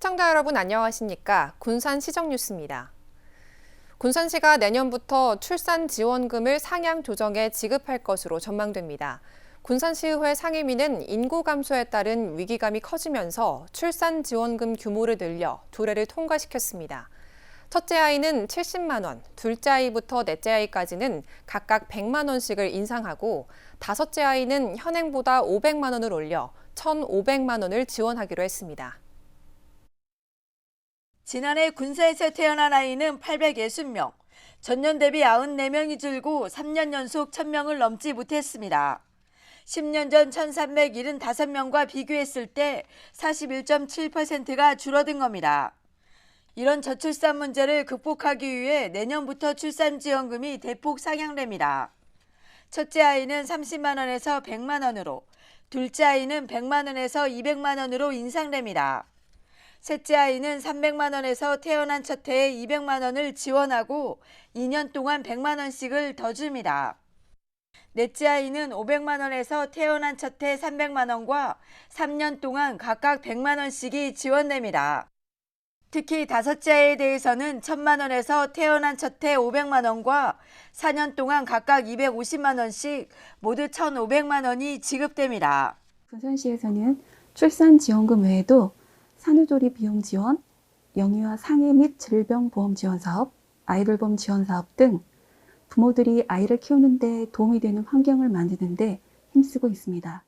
시청자 여러분 안녕하십니까? 군산시정 뉴스입니다. 군산시가 내년부터 출산지원금을 상향 조정해 지급할 것으로 전망됩니다. 군산시의회 상임위는 인구 감소에 따른 위기감이 커지면서 출산지원금 규모를 늘려 조례를 통과시켰습니다. 첫째 아이는 70만 원, 둘째 아이부터 넷째 아이까지는 각각 100만 원씩을 인상하고 다섯째 아이는 현행보다 500만 원을 올려 1,500만 원을 지원하기로 했습니다. 지난해 군산에서 태어난 아이는 860명, 전년 대비 94명이 줄고 3년 연속 1,000명을 넘지 못했습니다. 10년 전 1,375명과 비교했을 때 41.7%가 줄어든 겁니다. 이런 저출산 문제를 극복하기 위해 내년부터 출산지원금이 대폭 상향됩니다. 첫째 아이는 30만 원에서 100만 원으로, 둘째 아이는 100만 원에서 200만 원으로 인상됩니다. 셋째 아이는 300만 원에서 태어난 첫 해에 200만 원을 지원하고 2년 동안 100만 원씩을 더 줍니다. 넷째 아이는 500만 원에서 태어난 첫 해 300만 원과 3년 동안 각각 100만 원씩이 지원됩니다. 특히 다섯째 아이에 대해서는 1,000만 원에서 태어난 첫 해 500만 원과 4년 동안 각각 250만 원씩 모두 1,500만 원이 지급됩니다. 군산시에서는 출산지원금 외에도 산후조리 비용 지원, 영유아 상해 및 질병보험 지원 사업, 아이돌봄 지원 사업 등 부모들이 아이를 키우는 데 도움이 되는 환경을 만드는 데 힘쓰고 있습니다.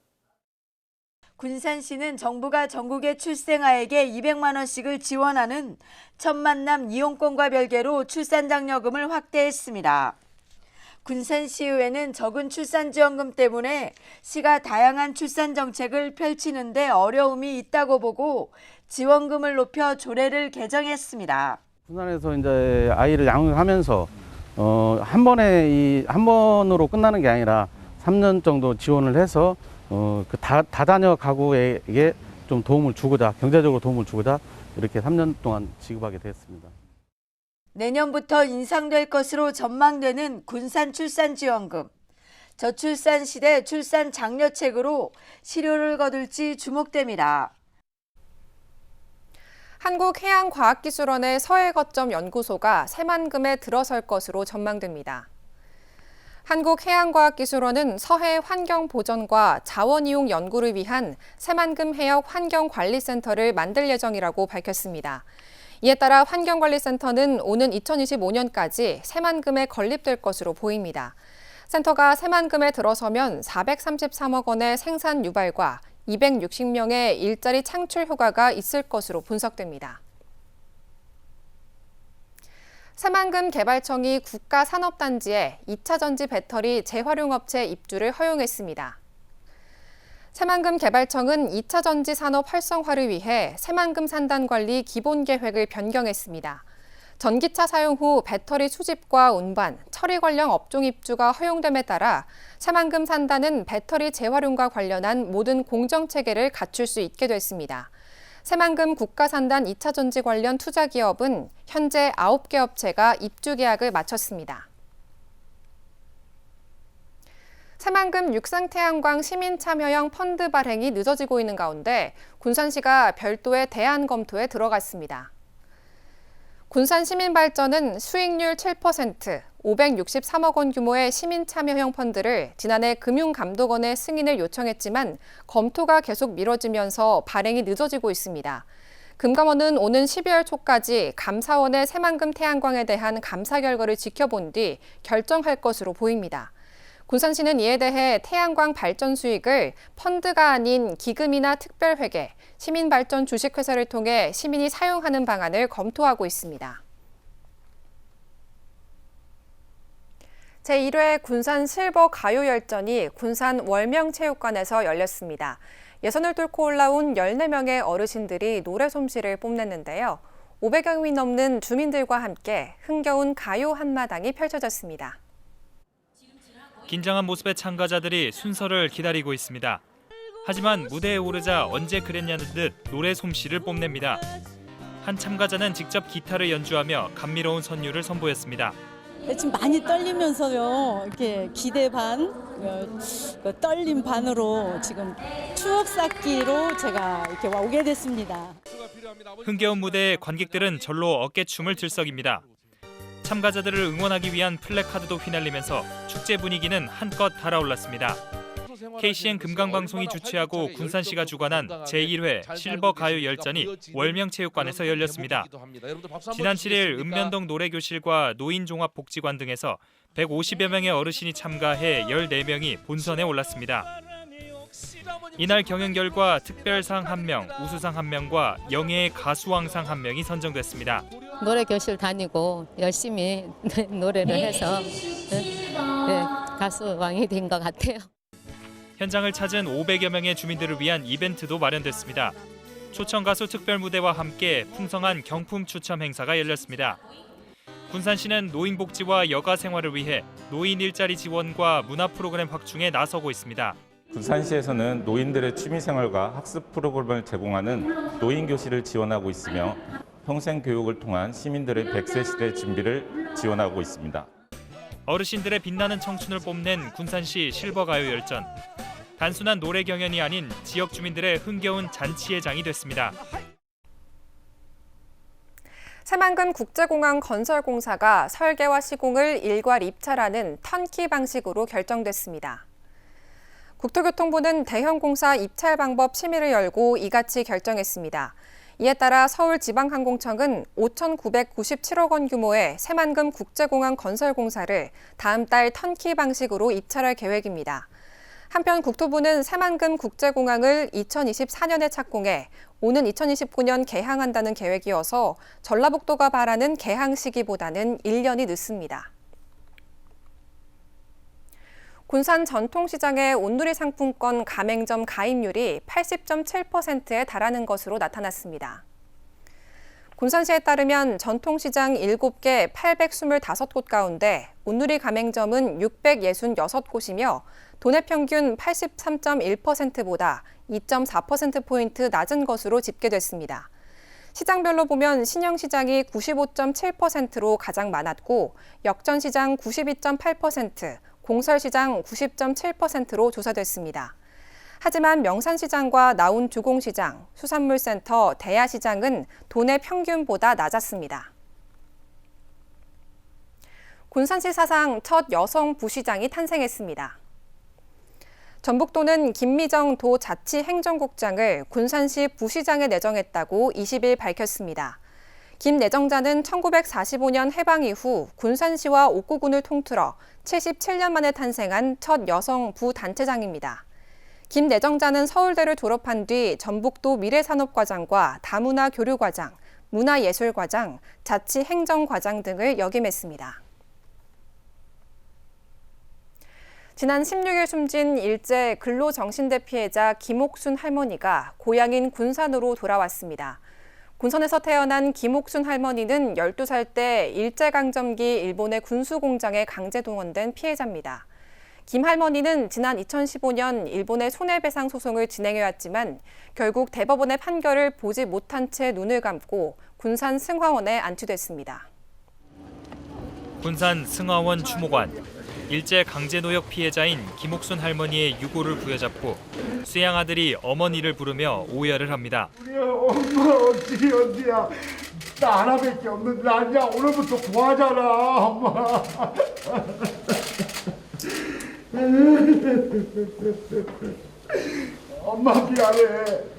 군산시는 정부가 전국의 출생아에게 200만 원씩을 지원하는 천만남 이용권과 별개로 출산장려금을 확대했습니다. 군산시의회는 적은 출산지원금 때문에 시가 다양한 출산 정책을 펼치는 데 어려움이 있다고 보고 지원금을 높여 조례를 개정했습니다. 군산에서 이제 아이를 양육하면서 한 번으로 끝나는 게 아니라 3년 정도 지원을 해서 그 다자녀 가구에게 좀 도움을 주고자, 경제적으로 도움을 주고자 이렇게 3년 동안 지급하게 됐습니다. 내년부터 인상될 것으로 전망되는 군산 출산지원금. 저출산 시대 출산 장려책으로 실효를 거둘지 주목됩니다. 한국해양과학기술원의 서해거점 연구소가 새만금에 들어설 것으로 전망됩니다. 한국해양과학기술원은 서해 환경보전과 자원이용 연구를 위한 새만금 해역 환경관리센터를 만들 예정이라고 밝혔습니다. 이에 따라 환경관리센터는 오는 2025년까지 새만금에 건립될 것으로 보입니다. 센터가 새만금에 들어서면 433억 원의 생산 유발과 260명의 일자리 창출 효과가 있을 것으로 분석됩니다. 새만금 개발청이 국가산업단지에 2차 전지 배터리 재활용업체 입주를 허용했습니다. 새만금 개발청은 2차 전지 산업 활성화를 위해 새만금 산단 관리 기본 계획을 변경했습니다. 전기차 사용 후 배터리 수집과 운반, 처리 관련 업종 입주가 허용됨에 따라 새만금 산단은 배터리 재활용과 관련한 모든 공정 체계를 갖출 수 있게 됐습니다. 새만금 국가산단 2차 전지 관련 투자 기업은 현재 9개 업체가 입주 계약을 마쳤습니다. 새만금 육상태양광 시민참여형 펀드 발행이 늦어지고 있는 가운데 군산시가 별도의 대안 검토에 들어갔습니다. 군산시민발전은 수익률 7%, 563억 원 규모의 시민참여형 펀드를 지난해 금융감독원에 승인을 요청했지만 검토가 계속 미뤄지면서 발행이 늦어지고 있습니다. 금감원은 오는 12월 초까지 감사원의 새만금 태양광에 대한 감사 결과를 지켜본 뒤 결정할 것으로 보입니다. 군산시는 이에 대해 태양광 발전 수익을 펀드가 아닌 기금이나 특별회계, 시민발전 주식회사를 통해 시민이 사용하는 방안을 검토하고 있습니다. 제1회 군산 실버 가요열전이 군산 월명체육관에서 열렸습니다. 예선을 뚫고 올라온 14명의 어르신들이 노래 솜씨를 뽐냈는데요. 500여 명이 넘는 주민들과 함께 흥겨운 가요 한마당이 펼쳐졌습니다. 긴장한 모습의 참가자들이 순서를 기다리고 있습니다. 하지만 무대에 오르자 언제 그랬냐는 듯 노래 솜씨를 뽐냅니다. 한 참가자는 직접 기타를 연주하며 감미로운 선율을 선보였습니다. 지금 많이 떨리면서요. 이렇게 기대 반, 떨림 반으로 지금 추억 쌓기로 제가 이렇게 오게 됐습니다. 흥겨운 무대에 관객들은 절로 어깨춤을 들썩입니다. 참가자들을 응원하기 위한 플래카드도 휘날리면서 축제 분위기는 한껏 달아올랐습니다. KCN 금강방송이 주최하고 군산시가 주관한 제1회 실버 가요 열전이 월명체육관에서 열렸습니다. 지난 7일 읍면동 노래교실과 노인종합복지관 등에서 150여 명의 어르신이 참가해 14명이 본선에 올랐습니다. 이날 경연 결과 특별상 1명, 우수상 1명과 영예의 가수왕상 1명이 선정됐습니다. 노래 교실 다니고 열심히 노래를 해서 가수왕이 된 것 같아요. 현장을 찾은 500여 명의 주민들을 위한 이벤트도 마련됐습니다. 초청 가수 특별 무대와 함께 풍성한 경품 추첨 행사가 열렸습니다. 군산시는 노인복지와 여가 생활을 위해 노인 일자리 지원과 문화 프로그램 확충에 나서고 있습니다. 군산시에서는 노인들의 취미생활과 학습 프로그램을 제공하는 노인교실을 지원하고 있으며 평생교육을 통한 시민들의 100세 시대 준비를 지원하고 있습니다. 어르신들의 빛나는 청춘을 뽐낸 군산시 실버가요 열전. 단순한 노래 경연이 아닌 지역 주민들의 흥겨운 잔치의 장이 됐습니다. 새만금 국제공항 건설공사가 설계와 시공을 일괄 입찰하는 턴키 방식으로 결정됐습니다. 국토교통부는 대형 공사 입찰 방법 심의를 열고 이같이 결정했습니다. 이에 따라 서울지방항공청은 5,997억 원 규모의 새만금 국제공항 건설공사를 다음 달 턴키 방식으로 입찰할 계획입니다. 한편 국토부는 새만금 국제공항을 2024년에 착공해 오는 2029년 개항한다는 계획이어서 전라북도가 바라는 개항 시기보다는 1년이 늦습니다. 군산 전통시장의 온누리 상품권 가맹점 가입률이 80.7%에 달하는 것으로 나타났습니다. 군산시에 따르면 전통시장 7개 825곳 가운데 온누리 가맹점은 666곳이며 도내 평균 83.1%보다 2.4%포인트 낮은 것으로 집계됐습니다. 시장별로 보면 신영시장이 95.7%로 가장 많았고 역전시장 92.8%, 공설시장 90.7%로 조사됐습니다. 하지만 명산시장과 나운주공시장, 수산물센터, 대야시장은 도내 평균보다 낮았습니다. 군산시 사상 첫 여성 부시장이 탄생했습니다. 전북도는 김미정 도자치행정국장을 군산시 부시장에 내정했다고 20일 밝혔습니다. 김 내정자는 1945년 해방 이후 군산시와 옥구군을 통틀어 77년 만에 탄생한 첫 여성 부단체장입니다. 김 내정자는 서울대를 졸업한 뒤 전북도 미래산업과장과 다문화교류과장, 문화예술과장, 자치행정과장 등을 역임했습니다. 지난 16일 숨진 일제 근로정신대 피해자 김옥순 할머니가 고향인 군산으로 돌아왔습니다. 군산에서 태어난 김옥순 할머니는 12살 때 일제강점기 일본의 군수공장에 강제 동원된 피해자입니다. 김 할머니는 지난 2015년 일본의 손해배상 소송을 진행해왔지만 결국 대법원의 판결을 보지 못한 채 눈을 감고 군산 승화원에 안치됐습니다. 군산 승화원 추모관. 일제 강제노역 피해자인 김옥순 할머니의 유고를 부여잡고 수양 아들이 어머니를 부르며 오열을 합니다. 엄마 어디야? 나 하나밖에 없는데 아니야. 오늘부터 구하잖아, 엄마. 엄마 미안해.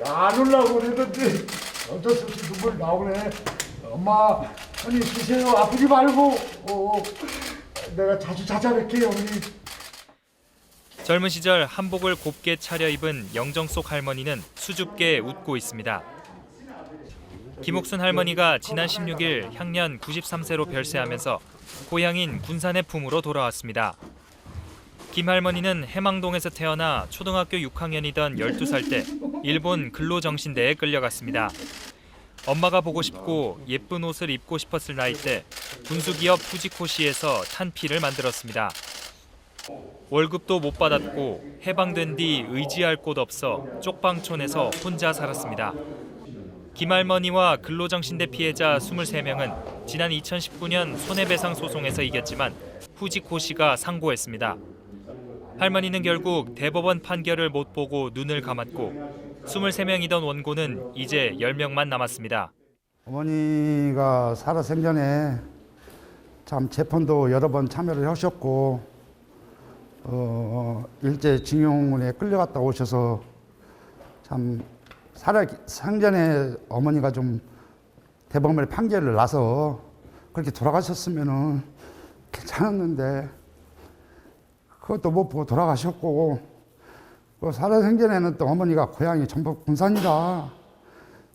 안 오려고 그랬는데 어쩔 수 없이 눈물 나오네. 엄마, 언니 드세요. 아프지 말고. 내가 자주 찾아뵐게요, 언니. 젊은 시절 한복을 곱게 차려입은 영정 속 할머니는 수줍게 웃고 있습니다. 김옥순 할머니가 지난 16일 향년 93세로 별세하면서 고향인 군산의 품으로 돌아왔습니다. 김 할머니는 해망동에서 태어나 초등학교 6학년이던 12살 때 일본 근로정신대에 끌려갔습니다. 엄마가 보고 싶고 예쁜 옷을 입고 싶었을 나이 때 군수기업 후지코시에서 탄피를 만들었습니다. 월급도 못 받았고 해방된 뒤 의지할 곳 없어 쪽방촌에서 혼자 살았습니다. 김할머니와 근로정신대 피해자 23명은 지난 2019년 손해배상 소송에서 이겼지만 후지코시가 상고했습니다. 할머니는 결국 대법원 판결을 못 보고 눈을 감았고 23명이던 원고는 이제 10명만 남았습니다. 어머니가 살아생전에 참 재판도 여러 번 참여를 하셨고 일제징용군에 끌려갔다 오셔서 참 살아생전에 어머니가 좀 대법원의 판결을 나서 그렇게 돌아가셨으면은 괜찮았는데 그것도 못 보고 돌아가셨고 살아생전에는 또 어머니가 고향이 전북 군산이라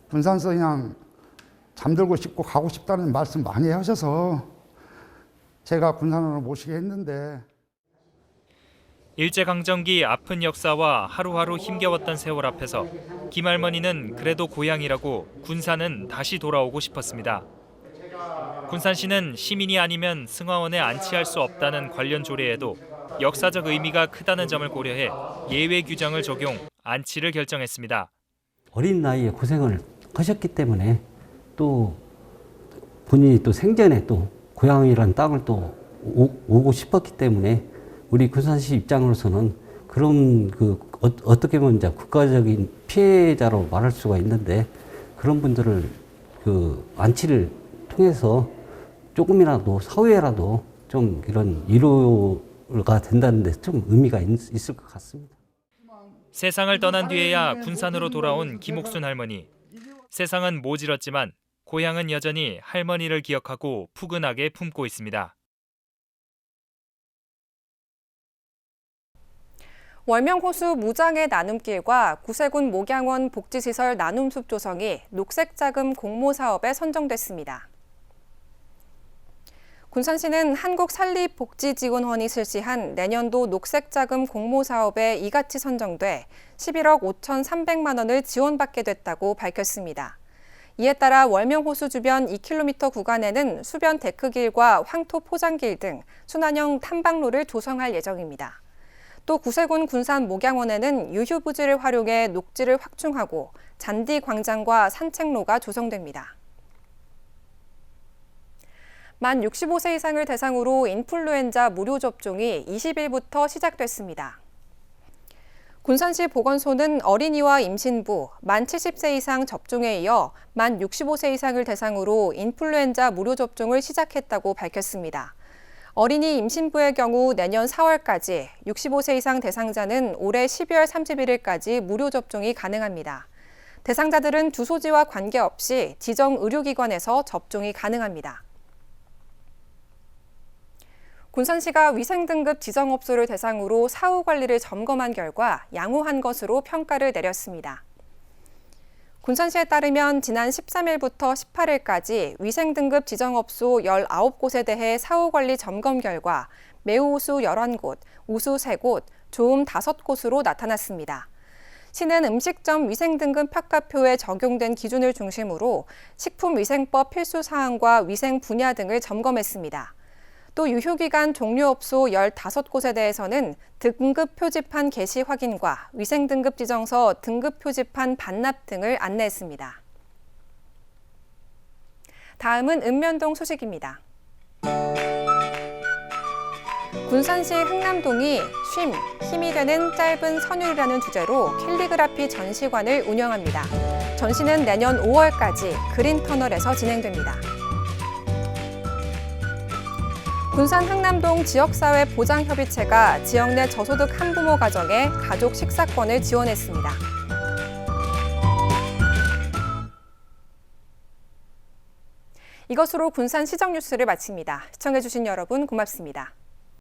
군산서 그냥 잠들고 싶고 가고 싶다는 말씀 많이 하셔서 제가 군산으로 모시게 했는데 일제강점기 아픈 역사와 하루하루 힘겨웠던 세월 앞에서 김할머니는 그래도 고향이라고 군산은 다시 돌아오고 싶었습니다. 군산시는 시민이 아니면 승하원에 안치할 수 없다는 관련 조례에도 역사적 의미가 크다는 점을 고려해 예외 규정을 적용, 안치를 결정했습니다. 어린 나이에 고생을 하셨기 때문에 또 본인이 또 생전에 또 고향이라는 땅을 또 오고 싶었기 때문에 우리 군산시 입장으로서는 그런 어떻게 보면 이제 국가적인 피해자로 말할 수가 있는데 그런 분들을 안치를 통해서 조금이라도 사후에라도 좀 이런 위로가 된다는 데 좀 의미가 있을 것 같습니다. 세상을 떠난 뒤에야 군산으로 돌아온 김옥순 할머니. 세상은 모질었지만 고향은 여전히 할머니를 기억하고 푸근하게 품고 있습니다. 월명호수 무장의 나눔길과 구세군 목양원 복지시설 나눔숲 조성이 녹색자금 공모 사업에 선정됐습니다. 군산시는 한국산림복지지원원이 실시한 내년도 녹색자금 공모 사업에 이같이 선정돼 11억 5,300만 원을 지원받게 됐다고 밝혔습니다. 이에 따라 월명호수 주변 2km 구간에는 수변 데크길과 황토 포장길 등 순환형 탐방로를 조성할 예정입니다. 또 구세군 군산 목양원에는 유휴부지를 활용해 녹지를 확충하고 잔디 광장과 산책로가 조성됩니다. 만 65세 이상을 대상으로 인플루엔자 무료 접종이 20일부터 시작됐습니다. 군산시 보건소는 어린이와 임신부, 만 70세 이상 접종에 이어 만 65세 이상을 대상으로 인플루엔자 무료 접종을 시작했다고 밝혔습니다. 어린이 임신부의 경우 내년 4월까지, 65세 이상 대상자는 올해 12월 31일까지 무료 접종이 가능합니다. 대상자들은 주소지와 관계없이 지정 의료기관에서 접종이 가능합니다. 군산시가 위생등급 지정업소를 대상으로 사후 관리를 점검한 결과 양호한 것으로 평가를 내렸습니다. 군산시에 따르면 지난 13일부터 18일까지 위생등급 지정업소 19곳에 대해 사후관리 점검 결과 매우 우수 11곳, 우수 3곳, 좋음 5곳으로 나타났습니다. 시는 음식점 위생등급 평가표에 적용된 기준을 중심으로 식품위생법 필수사항과 위생 분야 등을 점검했습니다. 또 유효기간 종료업소 15곳에 대해서는 등급 표지판 게시 확인과 위생등급 지정서 등급 표지판 반납 등을 안내했습니다. 다음은 읍면동 소식입니다. 군산시 흥남동이 쉼, 힘이 되는 짧은 선율이라는 주제로 캘리그라피 전시관을 운영합니다. 전시는 내년 5월까지 그린터널에서 진행됩니다. 군산 흥남동 지역사회 보장협의체가 지역 내 저소득 한부모 가정에 가족 식사권을 지원했습니다. 이것으로 군산 시정 뉴스를 마칩니다. 시청해주신 여러분 고맙습니다.